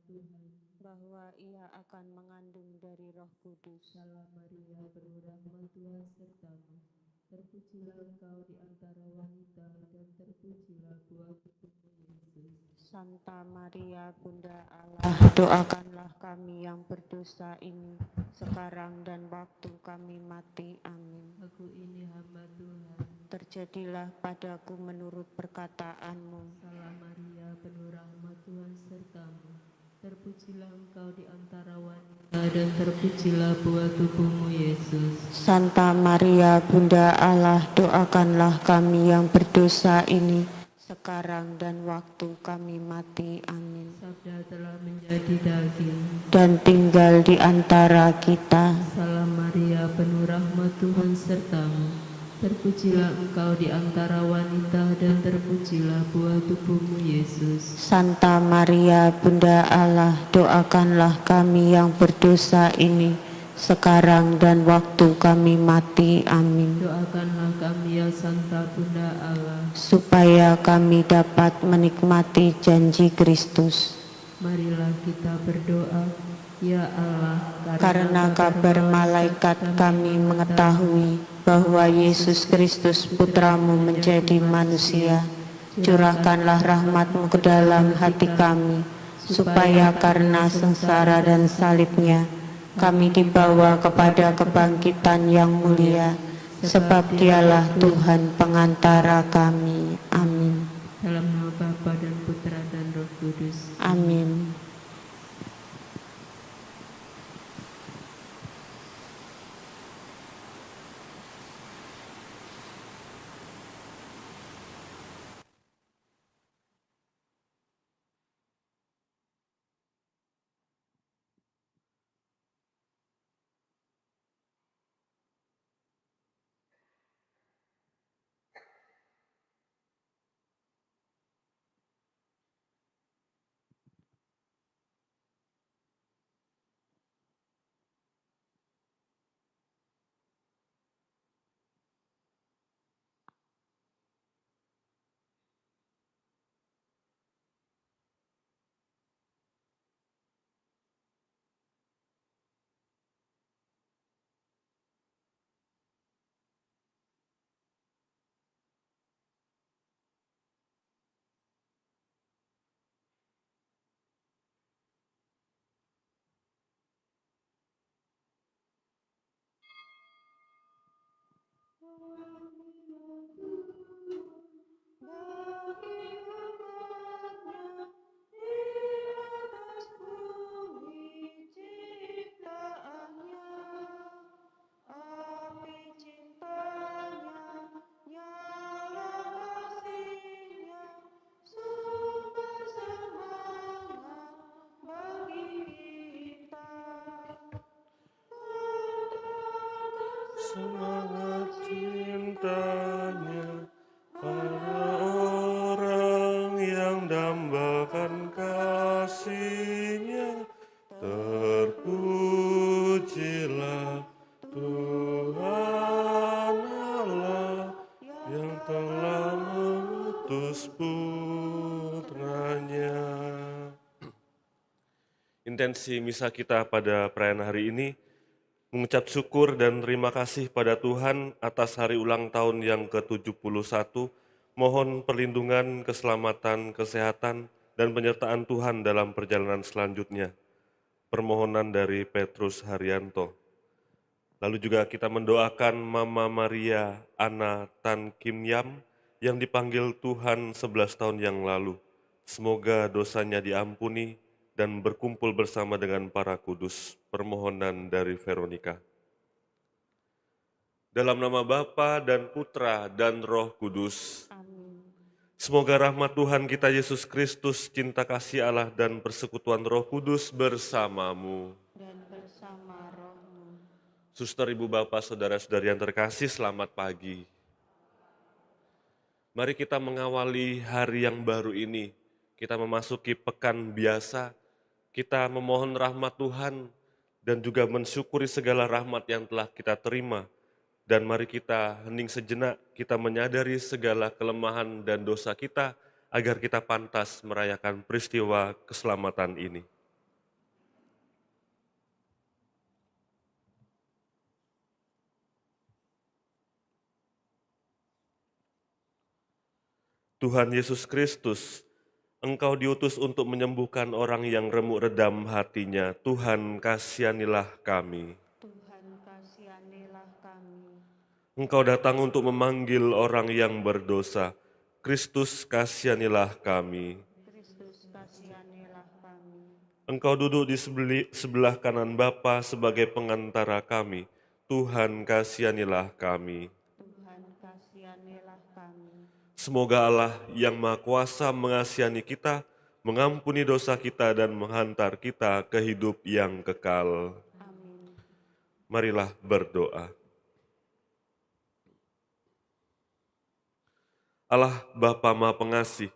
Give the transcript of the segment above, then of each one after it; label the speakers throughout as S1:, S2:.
S1: Tuhan,
S2: bahwa ia akan mengandung dari Roh Kudus.
S1: Salam Maria, penuh rahmat Tuhan sertamu. Terpujilah engkau di antara wanita, dan terpujilah buah tubuhmu Yesus.
S2: Santa Maria, Bunda Allah, doakanlah kami yang berdosa ini, sekarang dan waktu kami mati. Amin.
S1: Aku ini hamba Tuhan.
S2: Terjadilah padaku menurut perkataanmu.
S1: Salam Maria, penuh rahmat Tuhan sertamu. Terpujilah engkau di antara wanita, dan terpujilah buah tubuhmu Yesus.
S2: Santa Maria, Bunda Allah, doakanlah kami yang berdosa ini, sekarang dan waktu kami mati. Amin.
S1: Sabda telah menjadi daging
S2: Dan tinggal di antara kita.
S1: Salam Maria, penuh rahmat Tuhan sertamu. Terpujilah engkau di antara wanita, dan terpujilah buah tubuhmu Yesus.
S2: Santa Maria, Bunda Allah, doakanlah kami yang berdosa ini, sekarang dan waktu kami mati. Amin.
S1: Doakanlah kami ya Santa Bunda Allah,
S2: supaya kami dapat menikmati janji Kristus.
S1: Marilah kita berdoa. Ya Allah,
S2: Karena kabar malaikat kami mengetahui bahwa Yesus Kristus Putramu menjadi manusia. Curahkanlah rahmat-Mu ke dalam hati kami, supaya karena sengsara dan salibnya, kami dibawa kepada kebangkitan yang mulia, sebab Dialah Tuhan pengantara kami. Amin.
S1: Dalam nama Bapa dan Putra dan Roh Kudus.
S2: Amin.
S3: Semangat cintanya pada orang yang dambakan kasih-Nya. Terpujilah Tuhan Allah yang telah mengutus putranya. Intensi misa kita pada perayaan hari ini mengucap syukur dan terima kasih pada Tuhan atas hari ulang tahun yang ke-71. Mohon perlindungan, keselamatan, kesehatan, dan penyertaan Tuhan dalam perjalanan selanjutnya. Permohonan dari Petrus Haryanto. Lalu juga kita mendoakan Mama Maria Anna Tan Kim Yam yang dipanggil Tuhan 11 tahun yang lalu. Semoga dosanya diampuni dan berkumpul bersama dengan para kudus. Permohonan dari Veronica. Dalam nama Bapa dan Putra dan Roh Kudus.
S2: Amin.
S3: Semoga rahmat Tuhan kita Yesus Kristus, cinta kasih Allah dan persekutuan Roh Kudus bersamamu.
S2: Dan bersama rohmu.
S3: Suster, Ibu, Bapak, Saudara-saudari yang terkasih, selamat pagi. Mari kita mengawali hari yang baru ini. Kita memasuki pekan biasa. Kita memohon rahmat Tuhan dan juga mensyukuri segala rahmat yang telah kita terima. Dan mari kita hening sejenak, kita menyadari segala kelemahan dan dosa kita agar kita pantas merayakan peristiwa keselamatan ini. Tuhan Yesus Kristus, Engkau diutus untuk menyembuhkan orang yang remuk redam hatinya. Tuhan, kasihanilah kami.
S2: Tuhan, kasihanilah kami.
S3: Engkau datang untuk memanggil orang yang berdosa. Kristus, kasihanilah kami.
S2: Kristus, kasihanilah kami.
S3: Engkau duduk di sebelah kanan Bapa sebagai pengantara kami. Tuhan, kasihanilah kami.
S2: Tuhan, kasihanilah kami.
S3: Semoga Allah yang Maha Kuasa mengasihani kita, mengampuni dosa kita dan menghantar kita ke hidup yang kekal.
S2: Amin.
S3: Marilah berdoa. Allah Bapa Maha Pengasih,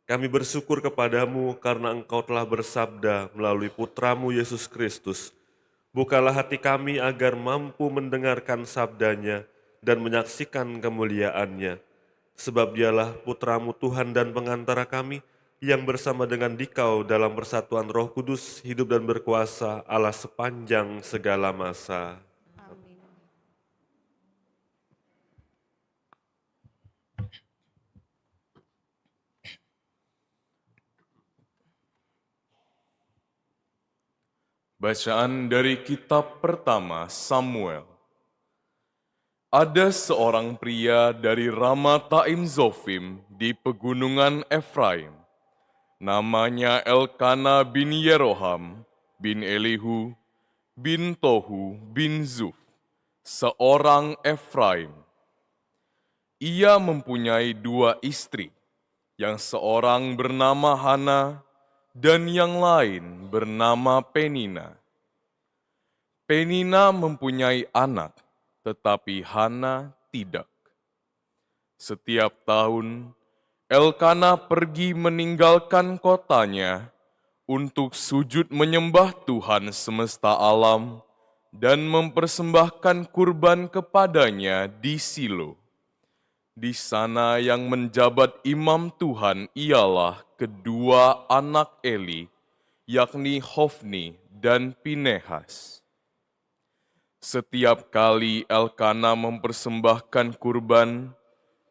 S3: kami bersyukur kepadamu karena Engkau telah bersabda melalui Putramu Yesus Kristus. Bukalah hati kami agar mampu mendengarkan sabdanya dan menyaksikan kemuliaannya. Sebab dialah Putramu Tuhan dan pengantara kami yang bersama dengan Dikau dalam persatuan Roh Kudus hidup dan berkuasa Allah sepanjang segala masa.
S2: Amin.
S4: Bacaan dari kitab pertama Samuel. Ada seorang pria dari Ramataim Zofim di pegunungan Efraim. Namanya Elkana bin Yeroham bin Elihu bin Tohu bin Zuf, seorang Efraim. Ia mempunyai 2 istri, yang seorang bernama Hana dan yang lain bernama Penina. Penina mempunyai anak, tetapi Hana tidak. Setiap tahun, Elkana pergi meninggalkan kotanya untuk sujud menyembah Tuhan semesta alam dan mempersembahkan kurban kepadanya di Silo. Di sana yang menjabat imam Tuhan ialah kedua anak Eli, yakni Hofni dan Pinehas. Setiap kali Elkana mempersembahkan kurban,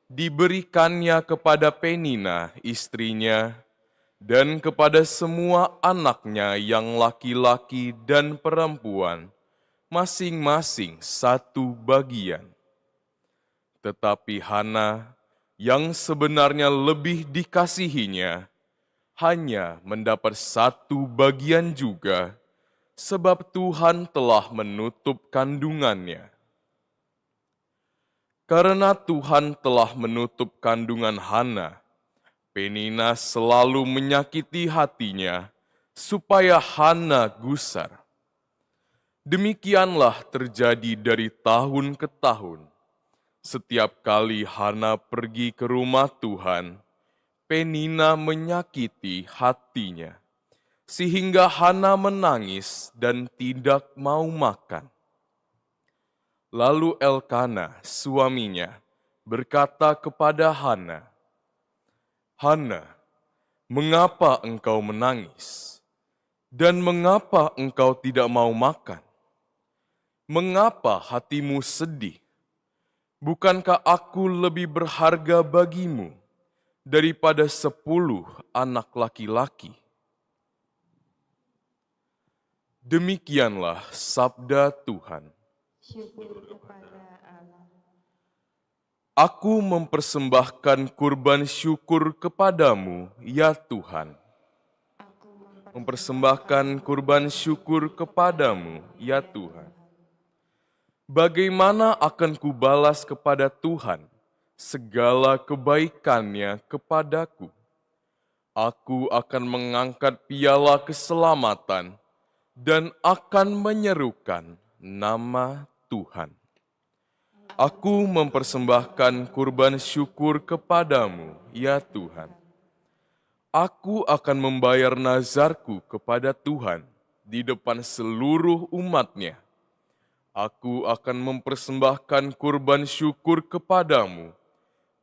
S4: diberikannya kepada Penina istrinya dan kepada semua anaknya yang laki-laki dan perempuan, masing-masing 1 bagian. Tetapi Hana, yang sebenarnya lebih dikasihinya, hanya mendapat 1 bagian juga, sebab Tuhan telah menutup kandungannya. Karena Tuhan telah menutup kandungan Hana, Penina selalu menyakiti hatinya, supaya Hana gusar. Demikianlah terjadi dari tahun ke tahun. Setiap kali Hana pergi ke rumah Tuhan, Penina menyakiti hatinya, sehingga Hana menangis dan tidak mau makan. Lalu Elkana, suaminya, berkata kepada Hana, "Hana, mengapa engkau menangis? Dan mengapa engkau tidak mau makan? Mengapa hatimu sedih? Bukankah aku lebih berharga bagimu daripada 10 anak laki-laki?" Demikianlah sabda Tuhan.
S2: Syukur kepada Allah.
S4: Aku mempersembahkan kurban syukur kepadamu, ya Tuhan.
S2: Aku
S4: Mempersembahkan kurban syukur kepadamu, ya Tuhan. Bagaimana akan kubalas kepada Tuhan segala kebaikannya kepadaku? Aku akan mengangkat piala keselamatan dan akan menyerukan nama Tuhan. Aku mempersembahkan kurban syukur kepadamu, ya Tuhan. Aku akan membayar nazarku kepada Tuhan di depan seluruh umat-Nya. Aku akan mempersembahkan kurban syukur kepadamu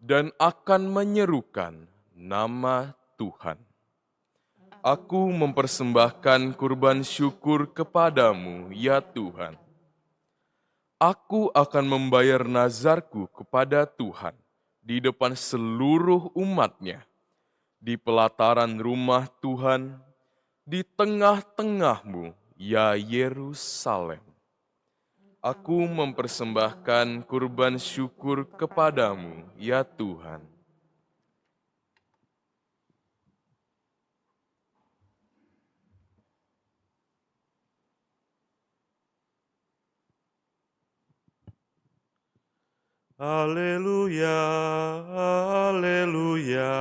S4: dan akan menyerukan nama Tuhan. Aku mempersembahkan kurban syukur kepadamu, ya Tuhan. Aku akan membayar nazarku kepada Tuhan di depan seluruh umatnya, di pelataran rumah Tuhan, di tengah-tengahmu, ya Yerusalem. Aku mempersembahkan kurban syukur kepadamu, ya Tuhan.
S3: Haleluya, haleluya,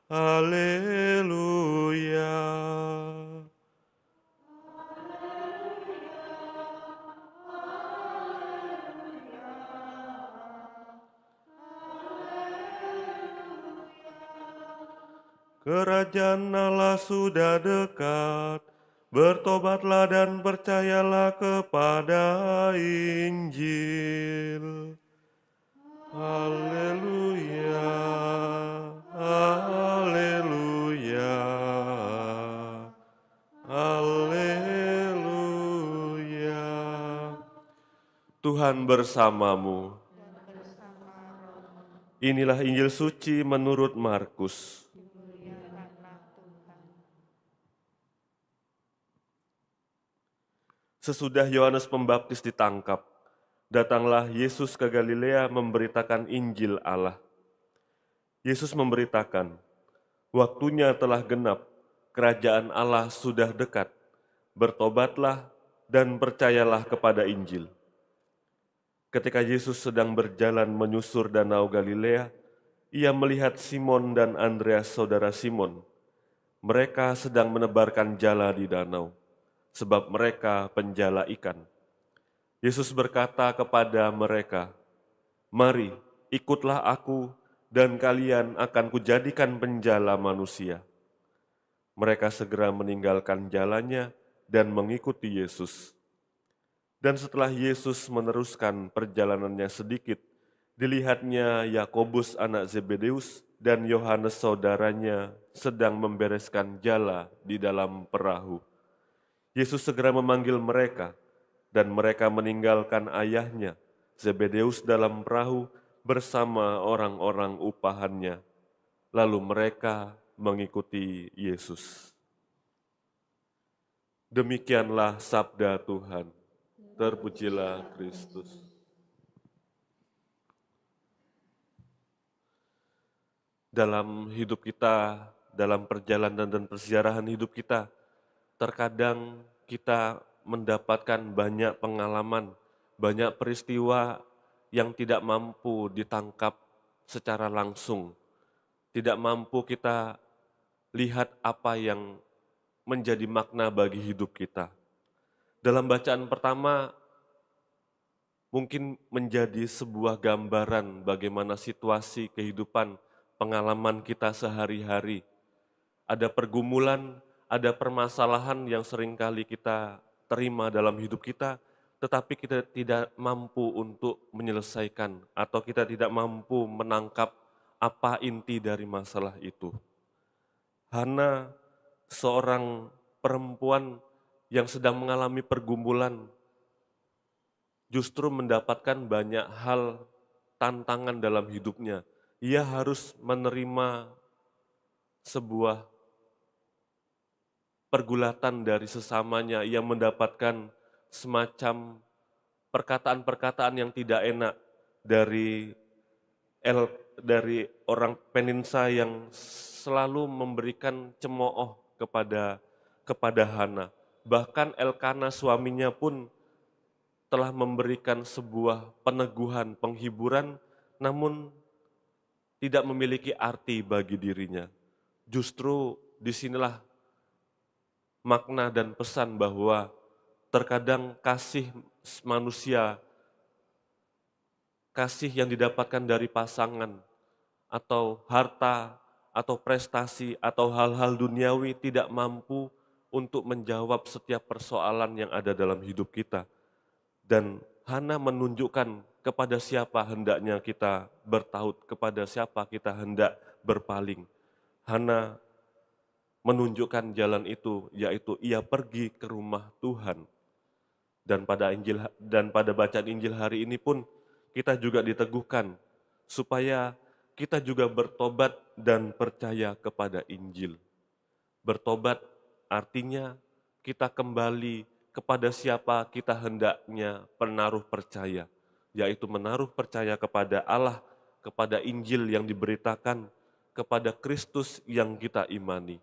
S3: haleluya. Kerajaan Allah sudah dekat, bertobatlah dan percayalah kepada Injil. Haleluya, haleluya, haleluya. Tuhan bersamamu. Inilah Injil suci menurut Markus. Sesudah Yohanes Pembaptis ditangkap, datanglah Yesus ke Galilea memberitakan Injil Allah. Yesus memberitakan, waktunya telah genap, kerajaan Allah sudah dekat. Bertobatlah dan percayalah kepada Injil. Ketika Yesus sedang berjalan menyusur danau Galilea, ia melihat Simon dan Andreas saudara Simon. Mereka sedang menebarkan jala di danau, sebab mereka penjala ikan. Yesus berkata kepada mereka, "Mari, ikutlah aku, dan kalian akan kujadikan penjala manusia." Mereka segera meninggalkan jalannya dan mengikuti Yesus. Dan setelah Yesus meneruskan perjalanannya sedikit, dilihatnya Yakobus anak Zebedeus dan Yohanes saudaranya sedang membereskan jala di dalam perahu. Yesus segera memanggil mereka, dan mereka meninggalkan ayahnya, Zebedeus dalam perahu bersama orang-orang upahannya. Lalu mereka mengikuti Yesus. Demikianlah sabda Tuhan. Terpujilah Kristus. Dalam hidup kita, dalam perjalanan dan persiarahan hidup kita, terkadang kita mendapatkan banyak pengalaman, banyak peristiwa yang tidak mampu ditangkap secara langsung. Tidak mampu kita lihat apa yang menjadi makna bagi hidup kita. Dalam bacaan pertama, mungkin menjadi sebuah gambaran bagaimana situasi kehidupan, pengalaman kita sehari-hari. Ada pergumulan, ada permasalahan yang seringkali kita terima dalam hidup kita, tetapi kita tidak mampu untuk menyelesaikan atau kita tidak mampu menangkap apa inti dari masalah itu. Hana, seorang perempuan yang sedang mengalami pergumulan, justru mendapatkan banyak hal tantangan dalam hidupnya. Ia harus menerima sebuah pergulatan dari sesamanya. Ia mendapatkan semacam perkataan-perkataan yang tidak enak dari orang Peninsa yang selalu memberikan cemooh kepada Hana. Bahkan Elkana suaminya pun telah memberikan sebuah peneguhan, penghiburan, namun tidak memiliki arti bagi dirinya. Justru disinilah makna dan pesan bahwa terkadang kasih manusia, kasih yang didapatkan dari pasangan, atau harta, atau prestasi, atau hal-hal duniawi tidak mampu untuk menjawab setiap persoalan yang ada dalam hidup kita. Dan Hana menunjukkan kepada siapa hendaknya kita bertaut, kepada siapa kita hendak berpaling. Hana menunjukkan jalan itu, yaitu ia pergi ke rumah Tuhan. Dan pada bacaan Injil hari ini pun kita juga diteguhkan supaya kita juga bertobat dan percaya kepada Injil. Bertobat artinya kita kembali kepada siapa kita hendaknya menaruh percaya, yaitu menaruh percaya kepada Allah, kepada Injil yang diberitakan, kepada Kristus yang kita imani.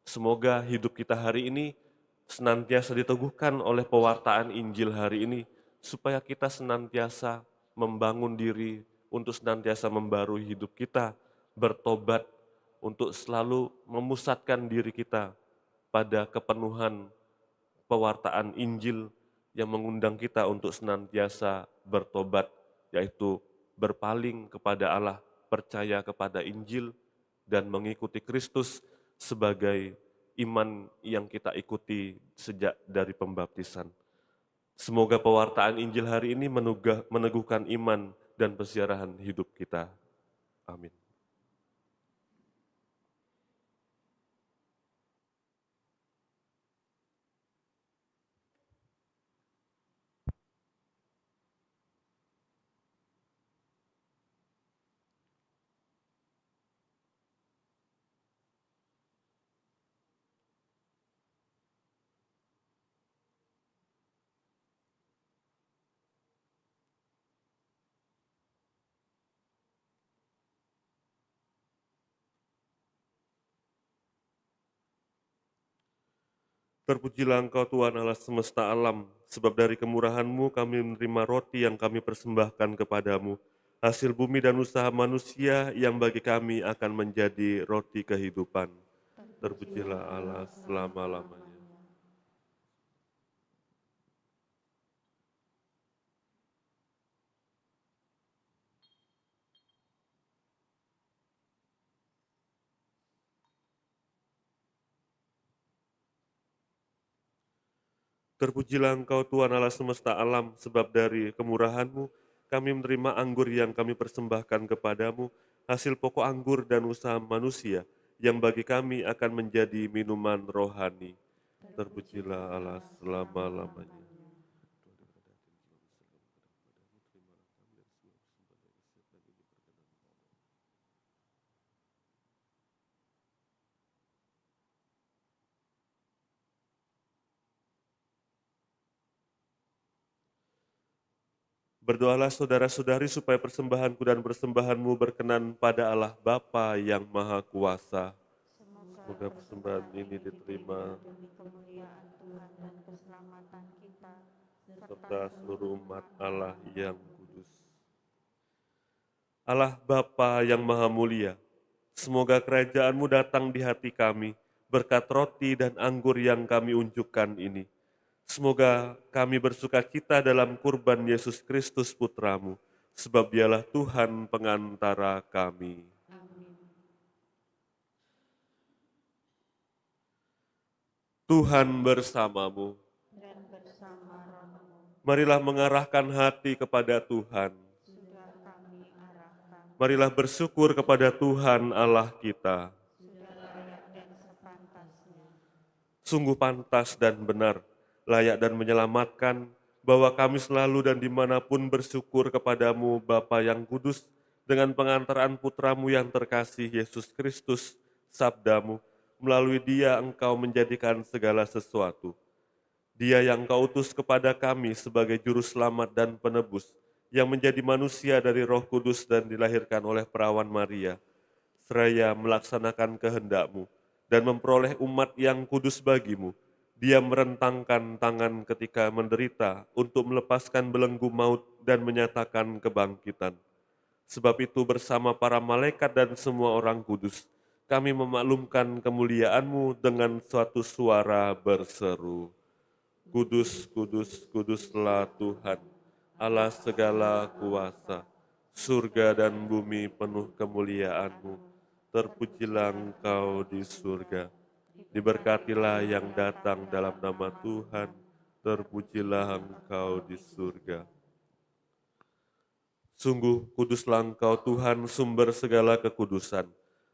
S3: Semoga hidup kita hari ini senantiasa diteguhkan oleh pewartaan Injil hari ini, supaya kita senantiasa membangun diri untuk senantiasa membarui hidup kita, bertobat, untuk selalu memusatkan diri kita pada kepenuhan pewartaan Injil yang mengundang kita untuk senantiasa bertobat, yaitu berpaling kepada Allah, percaya kepada Injil, dan mengikuti Kristus sebagai iman yang kita ikuti sejak dari pembaptisan. Semoga pewartaan Injil hari ini meneguhkan iman dan persiarahan hidup kita. Amin. Terpujilah Engkau Tuhan Allah semesta alam, sebab dari kemurahan-Mu kami menerima roti yang kami persembahkan kepadamu, hasil bumi dan usaha manusia yang bagi kami akan menjadi roti kehidupan. Terpujilah Allah selama-lamanya. Terpujilah Engkau Tuhan Allah semesta alam, sebab dari kemurahan-Mu kami menerima anggur yang kami persembahkan kepadamu, hasil pokok anggur dan usaha manusia, yang bagi kami akan menjadi minuman rohani. Terpujilah Allah selama-lamanya. Berdoalah saudara-saudari supaya persembahanku dan persembahanmu berkenan pada Allah Bapa yang Maha Kuasa. Semoga persembahan ini diterima
S2: demi kemuliaan Tuhan dan keselamatan kita,
S3: serta seluruh umat Allah yang kudus. Allah Bapa yang Maha Mulia, semoga kerajaan-Mu datang di hati kami berkat roti dan anggur yang kami unjukkan ini. Semoga kami bersuka cita dalam kurban Yesus Kristus Putra-Mu, sebab Dialah Tuhan pengantara kami. Tuhan bersamamu.
S2: dan bersama rohmu
S3: Marilah mengarahkan hati kepada Tuhan.
S2: sudah kami arahkan,
S3: Marilah bersyukur kepada Tuhan Allah kita.
S2: sudah layak dan sepantasnya.
S3: Sungguh pantas dan benar, layak dan menyelamatkan, bahwa kami selalu dan dimanapun bersyukur kepadamu Bapa yang kudus, dengan pengantaran Putramu yang terkasih Yesus Kristus, sabdamu, melalui Dia Engkau menjadikan segala sesuatu. Dia yang Engkau utus kepada kami sebagai juru selamat dan penebus, yang menjadi manusia dari Roh Kudus dan dilahirkan oleh perawan Maria, seraya melaksanakan kehendak-Mu dan memperoleh umat yang kudus bagimu. Dia merentangkan tangan ketika menderita untuk melepaskan belenggu maut dan menyatakan kebangkitan. Sebab itu bersama para malaikat dan semua orang kudus, kami memaklumkan kemuliaan-Mu dengan suatu suara berseru. Kudus, kudus, kuduslah Tuhan, Allah segala kuasa. Surga dan bumi penuh kemuliaan-Mu. Terpujilah Engkau di surga. Diberkatilah yang datang dalam nama Tuhan. Terpujilah Engkau di surga. Sungguh kuduslah Engkau Tuhan, sumber segala kekudusan.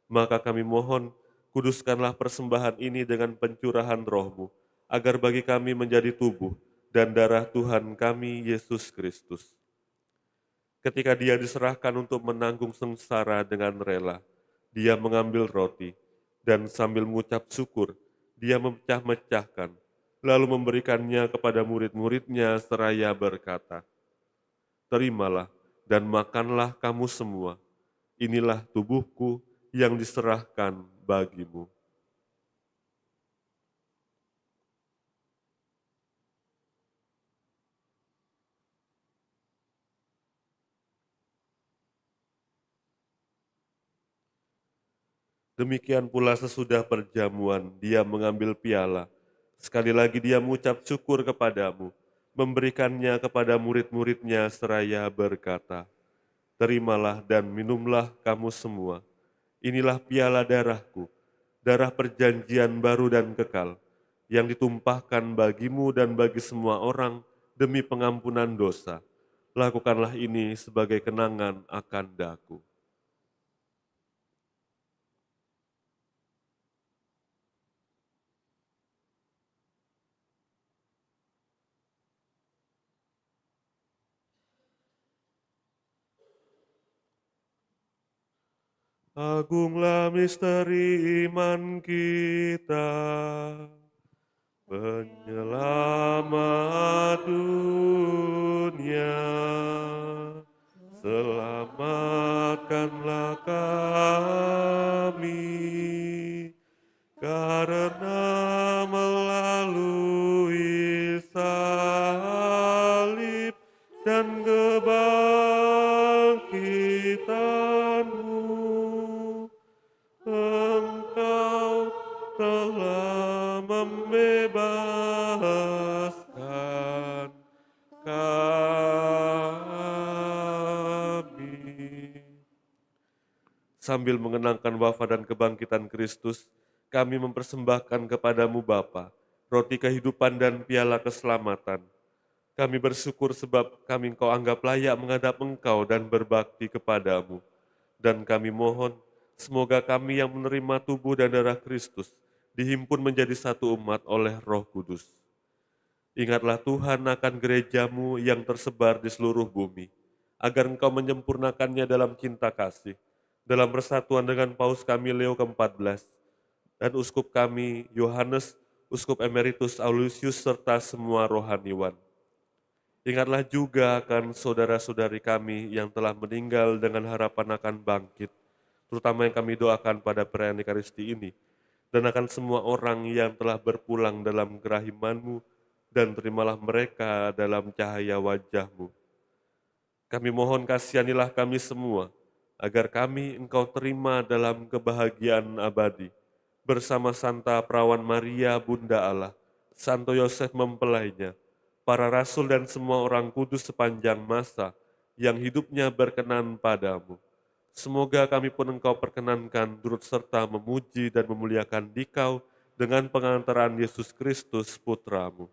S3: Maka kami mohon, kuduskanlah persembahan ini dengan pencurahan Roh-Mu, agar bagi kami menjadi tubuh dan darah Tuhan kami Yesus Kristus. Ketika dia diserahkan untuk menanggung sengsara dengan rela, dia mengambil roti, dan sambil mengucap syukur, dia memecah-mecahkan, lalu memberikannya kepada murid-muridnya seraya berkata, "Terimalah dan makanlah kamu semua, inilah tubuhku yang diserahkan bagimu." Demikian pula sesudah perjamuan, dia mengambil piala. Sekali lagi dia mengucap syukur kepadamu, memberikannya kepada murid-muridnya seraya berkata, "Terimalah dan minumlah kamu semua. Inilah piala darahku, darah perjanjian baru dan kekal, yang ditumpahkan bagimu dan bagi semua orang demi pengampunan dosa. Lakukanlah ini sebagai kenangan akan daku." Agunglah misteri iman kita, penyelamat dunia. Selamatkanlah kami, karena melalui salib dan kebangkitan-Mu, Engkau telah membebaskan kami. Sambil mengenangkan wafat dan kebangkitan Kristus, kami mempersembahkan kepadamu Bapa, roti kehidupan dan piala keselamatan. Kami bersyukur sebab kami Engkau anggap layak menghadap Engkau dan berbakti kepadamu. Dan kami mohon, semoga kami yang menerima tubuh dan darah Kristus dihimpun menjadi satu umat oleh Roh Kudus. Ingatlah Tuhan akan gerejamu yang tersebar di seluruh bumi, agar Engkau menyempurnakannya dalam cinta kasih, dalam persatuan dengan Paus kami Leo ke-14, dan Uskup kami Yohanes, Uskup Emeritus Aulusius, serta semua rohaniwan. Ingatlah juga akan saudara-saudari kami yang telah meninggal dengan harapan akan bangkit, terutama yang kami doakan pada perayaan Ekaristi ini, dan akan semua orang yang telah berpulang dalam kerahiman-Mu, dan terimalah mereka dalam cahaya wajah-Mu. Kami mohon kasihanilah kami semua, agar kami Engkau terima dalam kebahagiaan abadi, bersama Santa Perawan Maria Bunda Allah, Santo Yosef mempelainya, para rasul dan semua orang kudus sepanjang masa yang hidupnya berkenan padamu. Semoga kami pun Engkau perkenankan turut serta memuji dan memuliakan Dikau dengan pengantaran Yesus Kristus Putramu.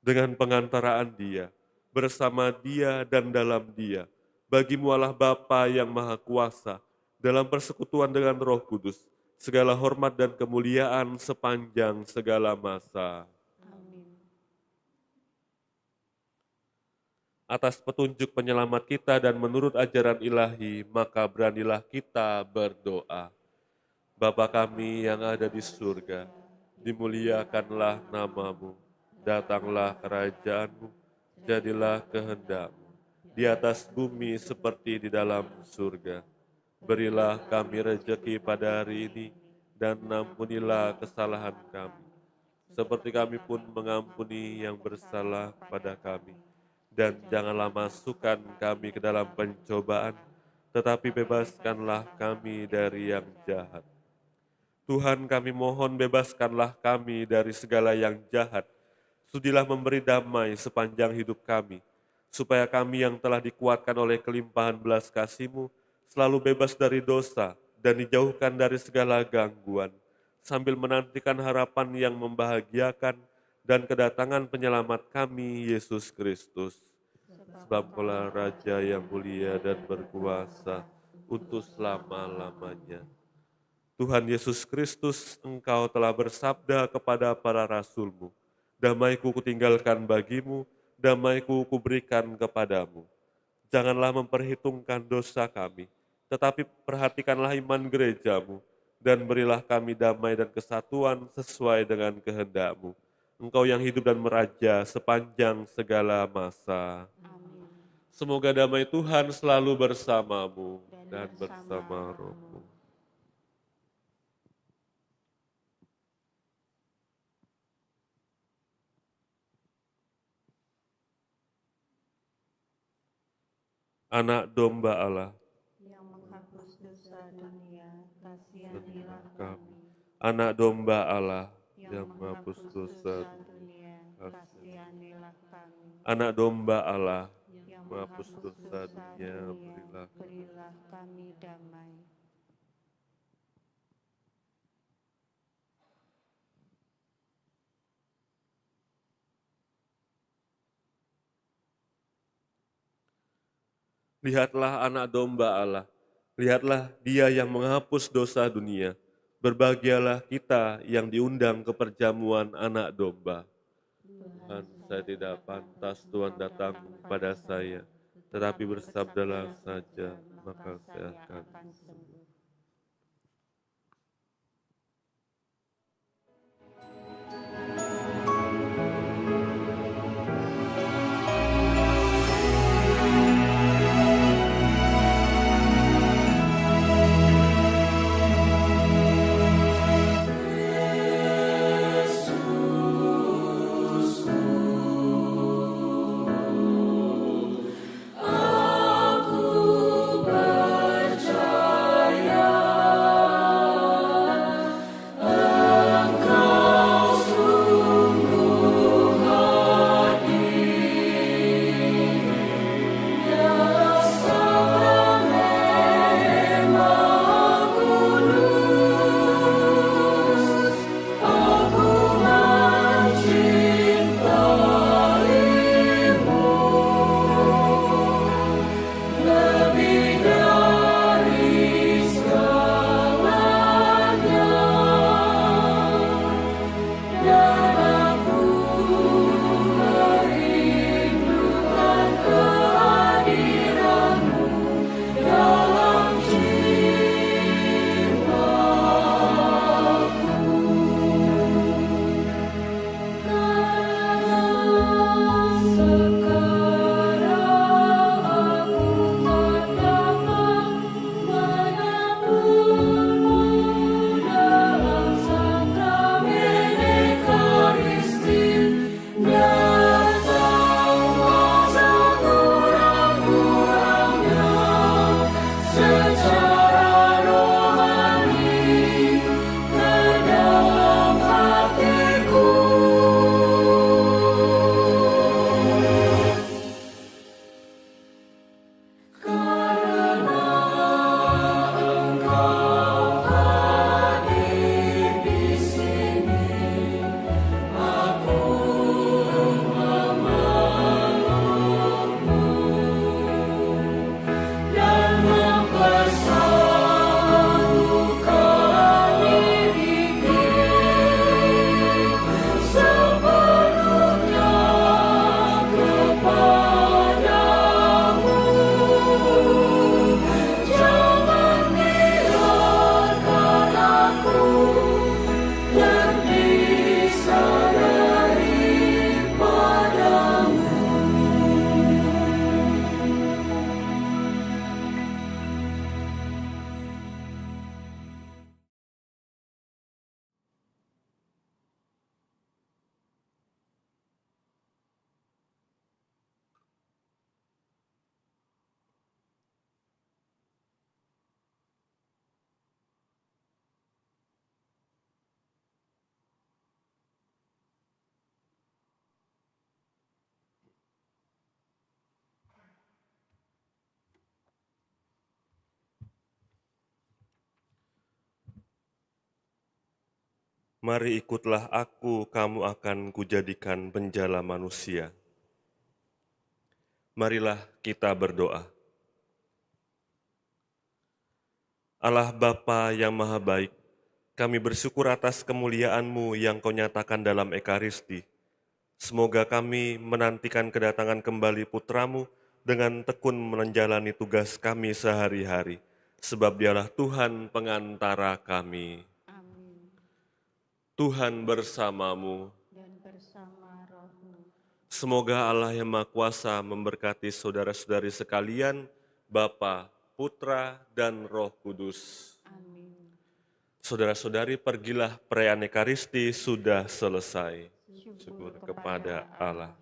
S3: Dengan pengantaraan Dia, bersama Dia dan dalam Dia, bagimu Allah Bapa yang Maha Kuasa, dalam persekutuan dengan Roh Kudus, segala hormat dan kemuliaan sepanjang segala masa. Atas petunjuk penyelamat kita dan menurut ajaran ilahi, maka beranilah kita berdoa. Bapa kami yang ada di surga, dimuliakanlah namamu, datanglah kerajaan-Mu, jadilah kehendak-Mu, di atas bumi seperti di dalam surga. Berilah kami rejeki pada hari ini, dan ampunilah kesalahan kami, seperti kami pun mengampuni yang bersalah pada kami. Dan janganlah masukkan kami ke dalam pencobaan, tetapi bebaskanlah kami dari yang jahat. Tuhan, kami mohon bebaskanlah kami dari segala yang jahat. Sudilah memberi damai sepanjang hidup kami, supaya kami yang telah dikuatkan oleh kelimpahan belas kasih-Mu selalu bebas dari dosa dan dijauhkan dari segala gangguan, sambil menantikan harapan yang membahagiakan dan kedatangan penyelamat kami, Yesus Kristus. Sebab Kaulah Raja yang mulia dan berkuasa untuk selama-lamanya. Tuhan Yesus Kristus, Engkau telah bersabda kepada para rasul-Mu, "Damai-Ku kutinggalkan bagimu, damai-Ku kuberikan kepadamu." Janganlah memperhitungkan dosa kami, tetapi perhatikanlah iman gerejamu, dan berilah kami damai dan kesatuan sesuai dengan kehendak-Mu. Engkau yang hidup dan meraja sepanjang segala masa. Semoga damai Tuhan selalu bersamamu dan bersama rohmu. Anak domba Allah,
S2: yang menghapus dosa dunia, kasihanilah
S3: kami.
S2: kami.
S3: Anak domba Allah
S2: Yang
S3: yang menghapus dosa.
S2: dunia, kasihanilah kami.
S3: Anak domba Allah
S2: Yang
S3: menghapus dosa dunia, berilah.
S2: berilah kami damai.
S3: Lihatlah anak domba Allah, lihatlah dia yang menghapus dosa dunia. Berbahagialah kita yang diundang ke perjamuan anak domba. Tuhan, saya tidak pantas Tuhan datang kepada saya, tetapi bersabdalah saja, maka saya akan
S2: sembuh.
S3: Mari ikutlah aku, kamu akan kujadikan penjala manusia. Marilah kita berdoa. Allah Bapa yang Maha Baik, kami bersyukur atas kemuliaan-Mu yang Kau nyatakan dalam Ekaristi. Semoga kami menantikan kedatangan kembali Putra-Mu dengan tekun menjalani tugas kami sehari-hari, sebab Dialah Tuhan pengantara kami.
S2: Amin.
S3: Tuhan bersamamu.
S2: Dan bersama rohmu.
S3: Semoga Allah yang Maha Kuasa memberkati saudara-saudari sekalian, Bapa, Putra, dan Roh Kudus.
S2: Amin.
S3: Saudara-saudari, pergilah, perayaan Ekaristi sudah selesai. Syukur kepada Allah.